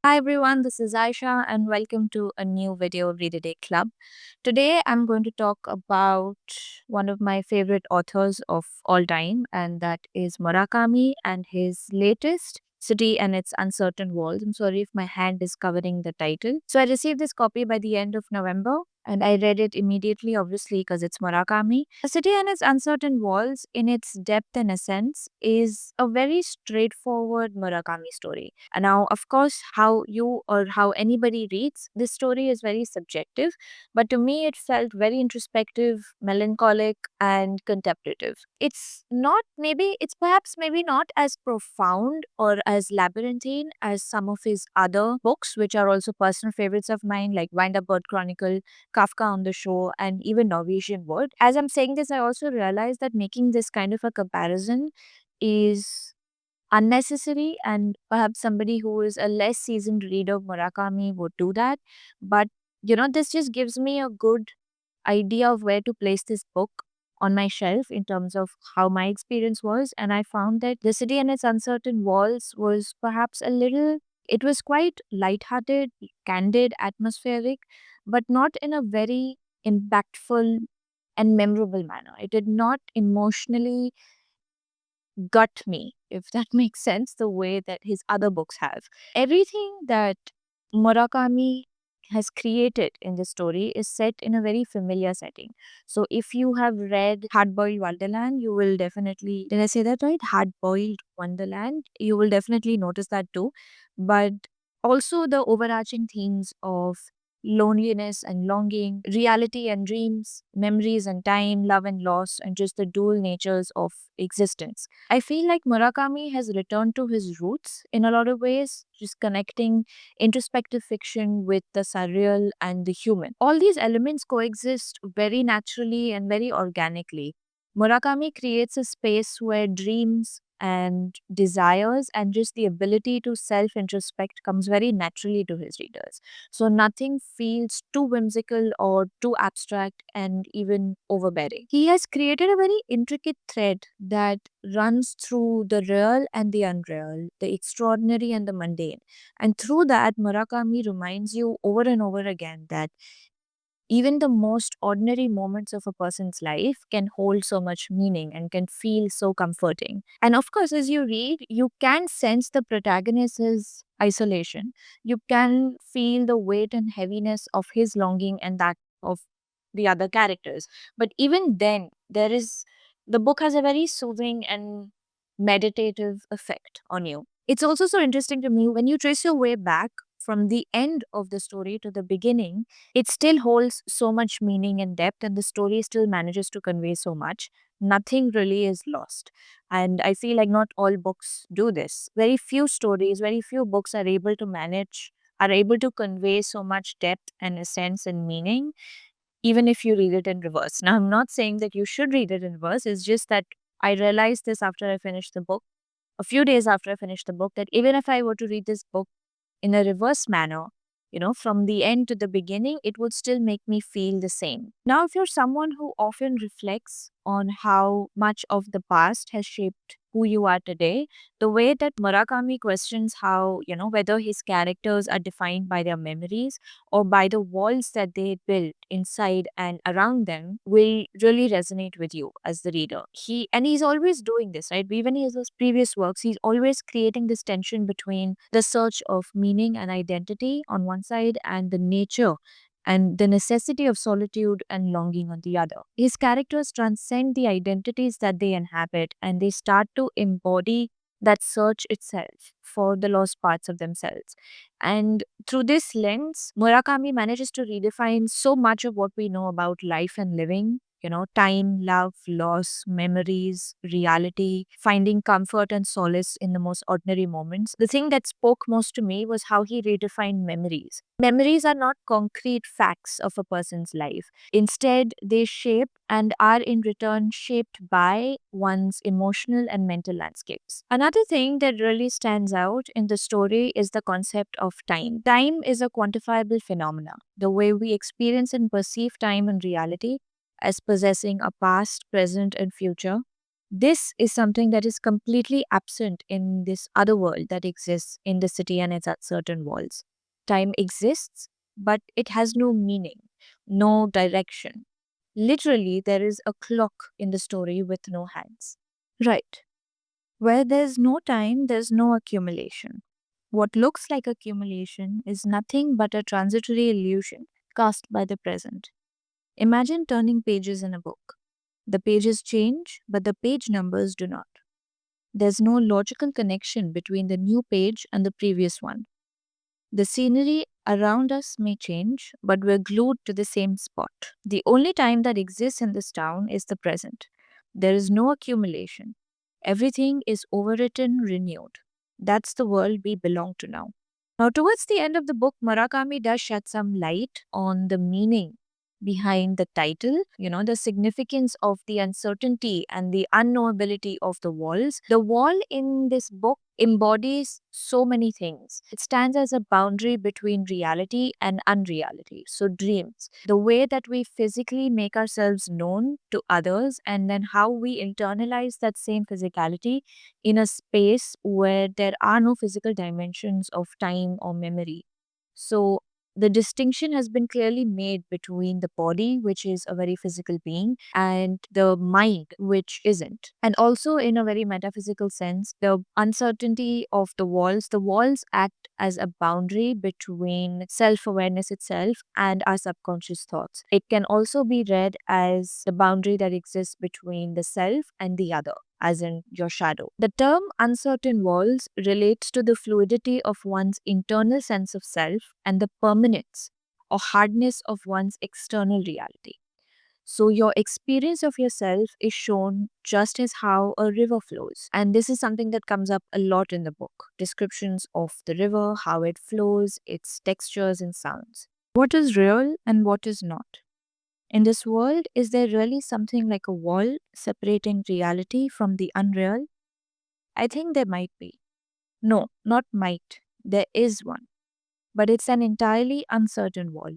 Hi everyone, this is Aisha and welcome to a new video of Read a Day Club. Today I'm going to talk about one of my favorite authors of all time, and that is Murakami and his latest City and Its Uncertain Worlds. I'm sorry if my hand is covering the title. So I received this copy by the end of November and I read it immediately, obviously, because it's Murakami. The City and Its Uncertain Walls, in its depth and essence, is a very straightforward Murakami story. And now, of course, how you or how anybody reads this story is very subjective, but to me, it felt very introspective, melancholic, and contemplative. It's perhaps maybe not as profound or as labyrinthine as some of his other books, which are also personal favorites of mine, like Wind Up Bird Chronicle, Kafka on the Shore, and even Norwegian Wood. As I'm saying this, I also realize that making this kind of a comparison is unnecessary, and perhaps somebody who is a less seasoned reader of Murakami would do that. But this just gives me a good idea of where to place this book on my shelf in terms of how my experience was. And I found that The City and Its Uncertain Walls was perhaps it was quite lighthearted, candid, atmospheric, but not in a very impactful and memorable manner. It did not emotionally gut me, if that makes sense, the way that his other books have. Everything that Murakami has created in the story is set in a very familiar setting. So if you have read Hard Boiled Wonderland, you will definitely, did I say that right? Hard Boiled Wonderland, you will definitely notice that too. But also the overarching themes of loneliness and longing, reality and dreams, memories and time, love and loss, and just the dual natures of existence. I feel like Murakami has returned to his roots in a lot of ways, just connecting introspective fiction with the surreal and the human. All these elements coexist very naturally and very organically. Murakami creates a space where dreams and desires and just the ability to self introspect comes very naturally to his readers. So nothing feels too whimsical or too abstract and even overbearing. He has created a very intricate thread that runs through the real and the unreal, the extraordinary and the mundane. And through that, Murakami reminds you over and over again that even the most ordinary moments of a person's life can hold so much meaning and can feel so comforting. And of course, as you read, you can sense the protagonist's isolation. You can feel the weight and heaviness of his longing and that of the other characters. But even then, the book has a very soothing and meditative effect on you. It's also so interesting to me when you trace your way back from the end of the story to the beginning, it still holds so much meaning and depth, and the story still manages to convey so much. Nothing really is lost. And I feel like not all books do this. Very few stories, very few books are able to convey so much depth and essence and meaning, even if you read it in reverse. Now, I'm not saying that you should read it in reverse, it's just that I realized this after I finished the book, a few days after I finished the book, that even if I were to read this book in a reverse manner, from the end to the beginning, it would still make me feel the same. Now, if you're someone who often reflects on how much of the past has shaped who you are today, the way that Murakami questions how, whether his characters are defined by their memories or by the walls that they built inside and around them will really resonate with you as the reader. He's always doing this, right? Even in his previous works, he's always creating this tension between the search of meaning and identity on one side and the nature and the necessity of solitude and longing on the other. His characters transcend the identities that they inhabit and they start to embody that search itself for the lost parts of themselves. And through this lens, Murakami manages to redefine so much of what we know about life and living. Time, love, loss, memories, reality, finding comfort and solace in the most ordinary moments. The thing that spoke most to me was how he redefined memories. Memories are not concrete facts of a person's life. Instead, they shape and are in return shaped by one's emotional and mental landscapes. Another thing that really stands out in the story is the concept of time. Time is a quantifiable phenomena. The way we experience and perceive time in reality as possessing a past, present, and future This is something that is completely absent in this other world that exists in the city and its uncertain walls. Time exists, but it has no meaning, no direction. Literally, there is a clock in the story with no hands. Right. Where there's no time, there's no accumulation. What looks like accumulation is nothing but a transitory illusion cast by the present. Imagine turning pages in a book. The pages change, but the page numbers do not. There's no logical connection between the new page and the previous one. The scenery around us may change, but we're glued to the same spot. The only time that exists in this town is the present. There is no accumulation. Everything is overwritten, renewed. That's the world we belong to now. Now, towards the end of the book, Murakami does shed some light on the meaning behind the title, the significance of the uncertainty and the unknowability of the walls. The wall in this book embodies so many things. It stands as a boundary between reality and unreality. So, dreams, the way that we physically make ourselves known to others, and then how we internalize that same physicality in a space where there are no physical dimensions of time or memory. So, the distinction has been clearly made between the body, which is a very physical being, and the mind, which isn't. And also, in a very metaphysical sense, the uncertainty of the walls act as a boundary between self awareness itself and our subconscious thoughts. It can also be read as the boundary that exists between the self and the other, as in your shadow. The term uncertain walls relates to the fluidity of one's internal sense of self and the permanence or hardness of one's external reality. So, your experience of yourself is shown just as how a river flows. And this is something that comes up a lot in the book, descriptions of the river, how it flows, its textures and sounds. What is real and what is not? In this world, is there really something like a wall separating reality from the unreal? I think there might be. No, not might. There is one. But it's an entirely uncertain wall.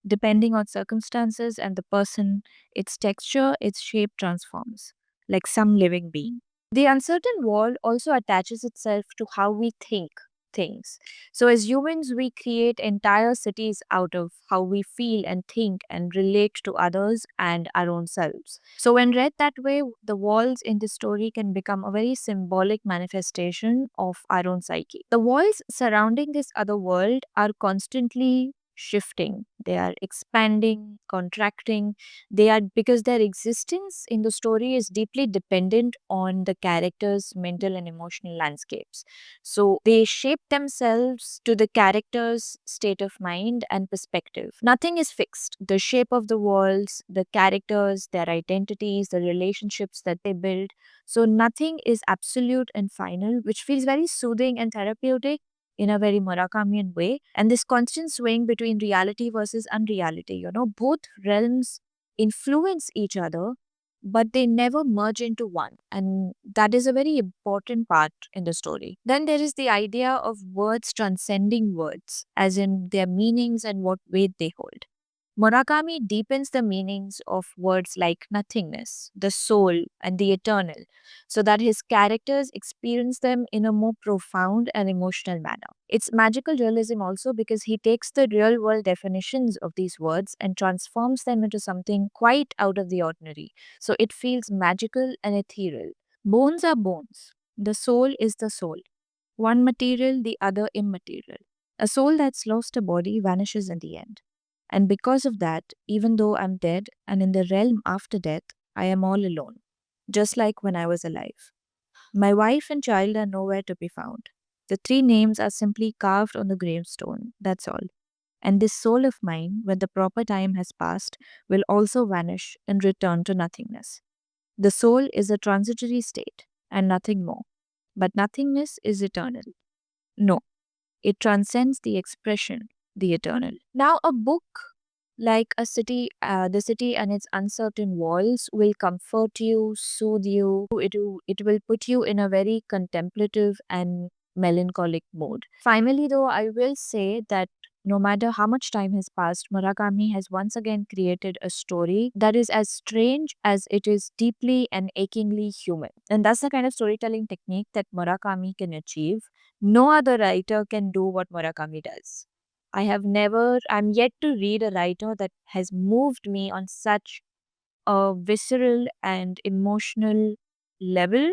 Depending on circumstances and the person, its texture, its shape transforms, like some living being. The uncertain wall also attaches itself to how we think things. So, as humans, we create entire cities out of how we feel and think and relate to others and our own selves. So, when read that way, the walls in the story can become a very symbolic manifestation of our own psyche. The walls surrounding this other world are constantly shifting, they are expanding, contracting, they are because their existence in the story is deeply dependent on the characters' mental and emotional landscapes. So they shape themselves to the character's state of mind and perspective. Nothing is fixed. The shape of the worlds, the characters, their identities, the relationships that they build. So nothing is absolute and final, which feels very soothing and therapeutic in a very Murakamian way. And this constant swaying between reality versus unreality, both realms influence each other, but they never merge into one. And that is a very important part in the story. Then there is the idea of words transcending words, as in their meanings and what weight they hold. Murakami deepens the meanings of words like nothingness, the soul, and the eternal, so that his characters experience them in a more profound and emotional manner. It's magical realism also because he takes the real world definitions of these words and transforms them into something quite out of the ordinary. So it feels magical and ethereal. Bones are bones. The soul is the soul. One material, the other immaterial. A soul that's lost a body vanishes in the end. And because of that, even though I'm dead and in the realm after death, I am all alone, just like when I was alive. My wife and child are nowhere to be found. The three names are simply carved on the gravestone, that's all. And this soul of mine, when the proper time has passed, will also vanish and return to nothingness. The soul is a transitory state and nothing more. But nothingness is eternal. No, it transcends the expression, the eternal. Now, a book like the city and its uncertain walls will comfort you, soothe you. It will put you in a very contemplative and melancholic mood. Finally, though, I will say that no matter how much time has passed, Murakami has once again created a story that is as strange as it is deeply and achingly human. And that's the kind of storytelling technique that Murakami can achieve. No other writer can do what Murakami does. I'm yet to read a writer that has moved me on such a visceral and emotional level,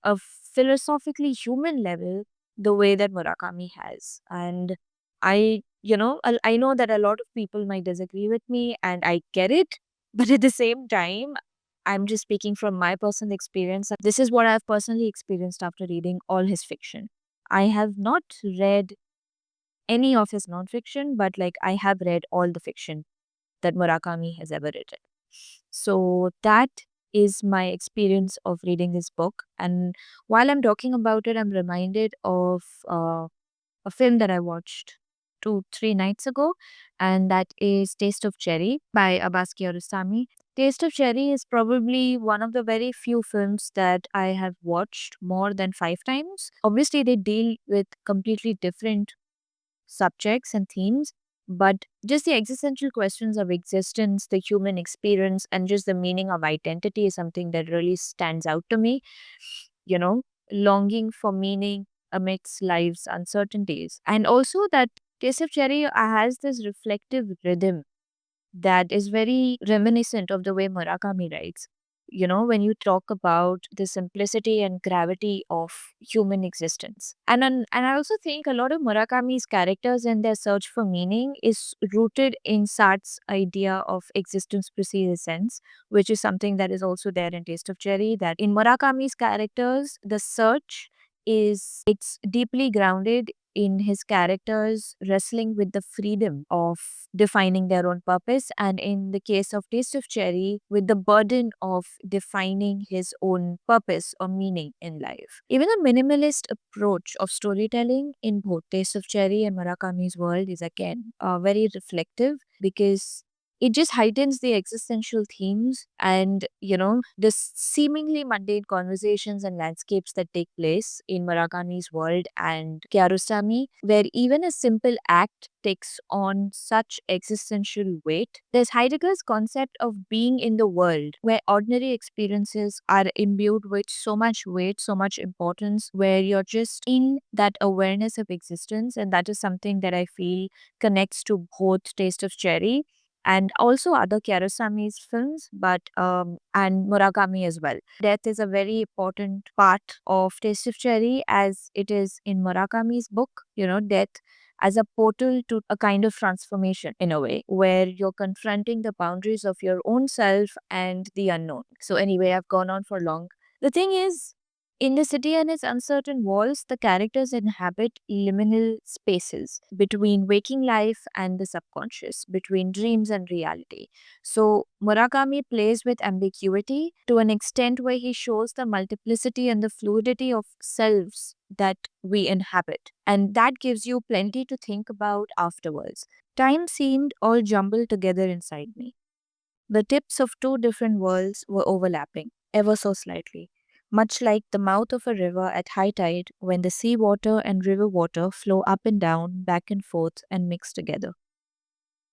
a philosophically human level, the way that Murakami has. And I know that a lot of people might disagree with me, and I get it. But at the same time, I'm just speaking from my personal experience. This is what I've personally experienced after reading all his fiction. I have not read any of his nonfiction, but like I have read all the fiction that Murakami has ever written. So that is my experience of reading this book. And while I'm talking about it, I'm reminded of a film that I watched 3 nights ago, and that is Taste of Cherry by Abbas Kiarostami. Taste of Cherry is probably one of the very few films that I have watched more than 5 times. Obviously, they deal with completely different subjects and themes, but just the existential questions of existence, the human experience, and just the meaning of identity is something that really stands out to me. You know, longing for meaning amidst life's uncertainties. And also that Taste of Cherry has this reflective rhythm that is very reminiscent of the way Murakami writes. When you talk about the simplicity and gravity of human existence. And I also think a lot of Murakami's characters and their search for meaning is rooted in Sartre's idea of existence precedes sense, which is something that is also there in Taste of Cherry. That in Murakami's characters, the search it's deeply grounded in his characters wrestling with the freedom of defining their own purpose, and in the case of Taste of Cherry, with the burden of defining his own purpose or meaning in life. Even the minimalist approach of storytelling in both Taste of Cherry and Murakami's world is again very reflective, because it just heightens the existential themes and the seemingly mundane conversations and landscapes that take place in Murakami's world and Kiarostami, where even a simple act takes on such existential weight. There's Heidegger's concept of being in the world, where ordinary experiences are imbued with so much weight, so much importance, where you're just in that awareness of existence. And that is something that I feel connects to both Taste of Cherry and also other Kiarostami's films, but and Murakami as well. Death is a very important part of Taste of Cherry, as it is in Murakami's book. Death as a portal to a kind of transformation in a way, where you're confronting the boundaries of your own self and the unknown. So anyway, I've gone on for long. The thing is, in the city and its uncertain walls, the characters inhabit liminal spaces between waking life and the subconscious, between dreams and reality. So, Murakami plays with ambiguity to an extent where he shows the multiplicity and the fluidity of selves that we inhabit. And that gives you plenty to think about afterwards. Time seemed all jumbled together inside me. The tips of two different worlds were overlapping, ever so slightly, much like the mouth of a river at high tide when the sea water and river water flow up and down, back and forth, and mix together.